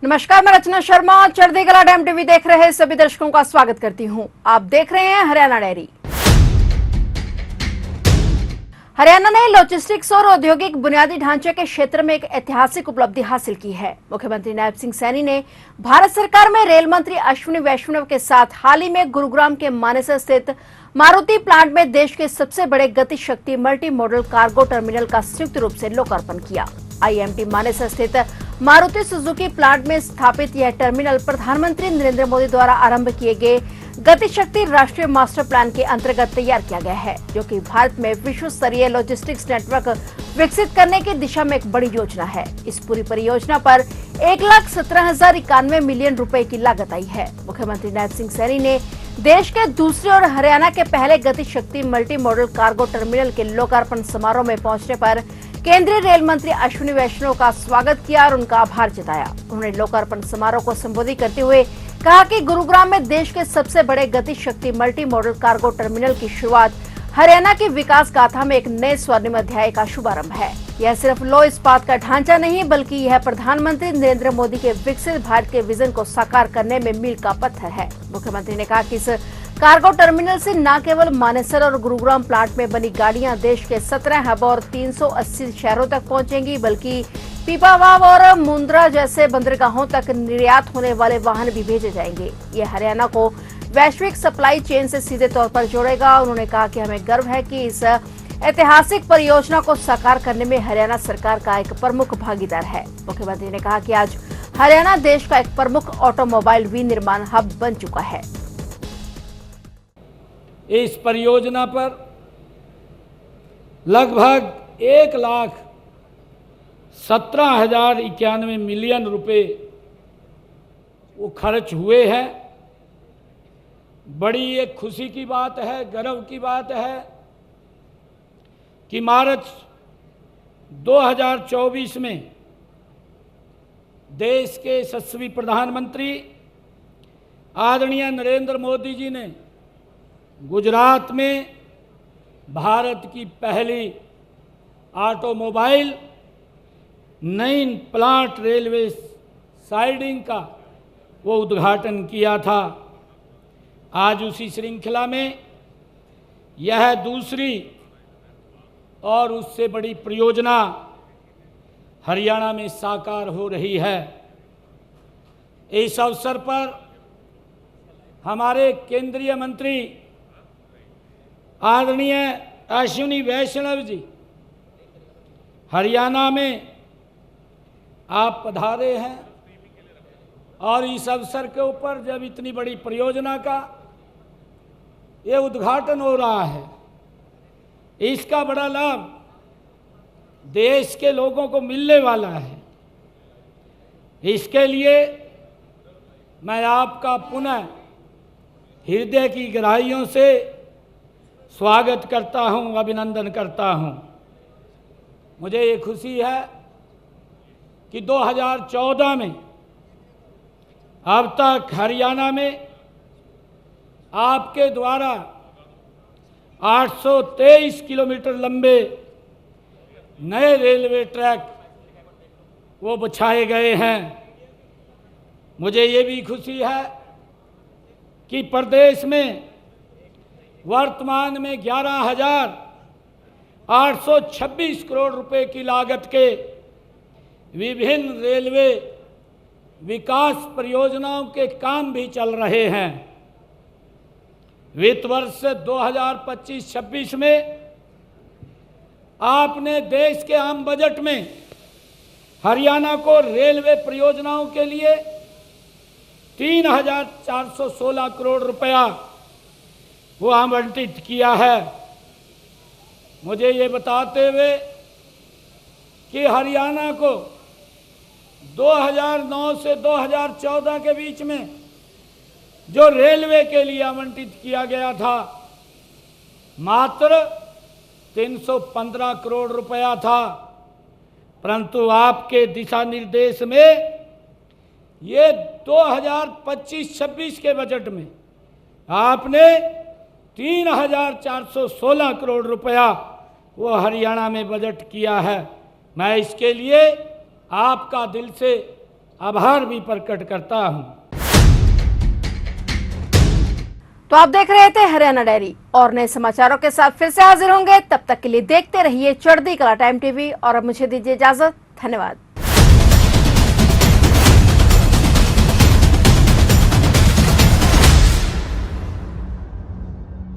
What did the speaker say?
नमस्कार, मैं रचना शर्मा। चढ़ती कला डैम टीवी देख रहे सभी दर्शकों का स्वागत करती हूं। आप देख रहे हैं हरियाणा डायरी। हरियाणा ने लॉजिस्टिक्स और औद्योगिक बुनियादी ढांचे के क्षेत्र में एक ऐतिहासिक उपलब्धि हासिल की है। मुख्यमंत्री नायब सिंह सैनी ने भारत सरकार में रेल मंत्री अश्विनी वैष्णव के साथ हाल ही में गुरुग्राम के मानेसर स्थित मारुति प्लांट में देश के सबसे बड़े गति शक्ति मल्टी मॉडल कार्गो टर्मिनल का संयुक्त रूप से लोकार्पण किया। आईएमटी मानेसर स्थित मारुति सुजुकी प्लांट में स्थापित यह टर्मिनल प्रधानमंत्री नरेंद्र मोदी द्वारा आरंभ किए गए गति शक्ति राष्ट्रीय मास्टर प्लान के अंतर्गत तैयार किया गया है, जो कि भारत में विश्व स्तरीय लॉजिस्टिक्स नेटवर्क विकसित करने की दिशा में एक बड़ी योजना है। इस पूरी परियोजना पर 1,17,091 मिलियन रुपए की लागत आई है। मुख्यमंत्री नायब सिंह सैनी ने देश के दूसरे और हरियाणा के पहले गति शक्ति मल्टी मॉडल कार्गो टर्मिनल के लोकार्पण समारोह में पहुंचने पर केंद्रीय रेल मंत्री अश्विनी वैष्णव का स्वागत किया और उनका आभार जताया। उन्होंने लोकार्पण समारोह को संबोधित करते हुए कहा कि गुरुग्राम में देश के सबसे बड़े गति शक्ति मल्टी मॉडल कार्गो टर्मिनल की शुरुआत हरियाणा की विकास गाथा में एक नए स्वर्णिम अध्याय का शुभारंभ है। यह सिर्फ लौह इस्पात का ढांचा नहीं, बल्कि यह प्रधानमंत्री नरेंद्र मोदी के विकसित भारत के विजन को साकार करने में मील का पत्थर है। मुख्यमंत्री ने कहा कि इस कार्गो टर्मिनल से न केवल मानेसर और गुरुग्राम प्लांट में बनी गाड़ियां देश के 17 हब और 380 शहरों तक पहुंचेंगी, बल्कि पीपावाव और मुंद्रा जैसे बंदरगाहों तक निर्यात होने वाले वाहन भी भेजे जाएंगे। ये हरियाणा को वैश्विक सप्लाई चेन से सीधे तौर पर जोड़ेगा। उन्होंने कहा कि हमें गर्व है कि इस ऐतिहासिक परियोजना को साकार करने में हरियाणा सरकार का एक प्रमुख भागीदार है। मुख्यमंत्री ने कहा कि आज हरियाणा देश का एक प्रमुख ऑटोमोबाइल विनिर्माण हब बन चुका है। इस परियोजना पर लगभग 1,17,091 मिलियन रुपए वो खर्च हुए हैं। बड़ी एक खुशी की बात है, गर्व की बात है कि मार्च 2024 में देश के यशस्वी प्रधानमंत्री आदरणीय नरेंद्र मोदी जी ने गुजरात में भारत की पहली ऑटोमोबाइल नई प्लांट रेलवे साइडिंग का वो उद्घाटन किया था। आज उसी श्रृंखला में यह दूसरी और उससे बड़ी परियोजना हरियाणा में साकार हो रही है। इस अवसर पर हमारे केंद्रीय मंत्री आदरणीय अश्विनी वैष्णव जी हरियाणा में आप पधारे हैं और इस अवसर के ऊपर जब इतनी बड़ी परियोजना का ये उद्घाटन हो रहा है, इसका बड़ा लाभ देश के लोगों को मिलने वाला है। इसके लिए मैं आपका पुनः हृदय की गहराइयों से स्वागत करता हूं, अभिनंदन करता हूं। मुझे ये खुशी है कि 2014 में अब तक हरियाणा में आपके द्वारा 823 किलोमीटर लंबे नए रेलवे ट्रैक वो बिछाए गए हैं। मुझे ये भी खुशी है कि प्रदेश में वर्तमान में 11,826 करोड़ रुपए की लागत के विभिन्न रेलवे विकास परियोजनाओं के काम भी चल रहे हैं। वित्त वर्ष 2025-26 में आपने देश के आम बजट में हरियाणा को रेलवे परियोजनाओं के लिए 3,416 करोड़ रुपया वो आवंटित किया है। मुझे ये बताते हुए कि हरियाणा को 2009 से 2014 के बीच में जो रेलवे के लिए आवंटित किया गया था मात्र 315 करोड़ रुपया था, परंतु आपके दिशा निर्देश में ये 2025-26 के बजट में आपने 3,416 करोड़ रुपया वो हरियाणा में बजट किया है। मैं इसके लिए आपका दिल से आभार भी प्रकट करता हूं। तो आप देख रहे थे हरियाणा डायरी और नए समाचारों के साथ फिर से हाजिर होंगे। तब तक के लिए देखते रहिए चढ़ती कला टाइम टीवी और अब मुझे दीजिए इजाजत। धन्यवाद।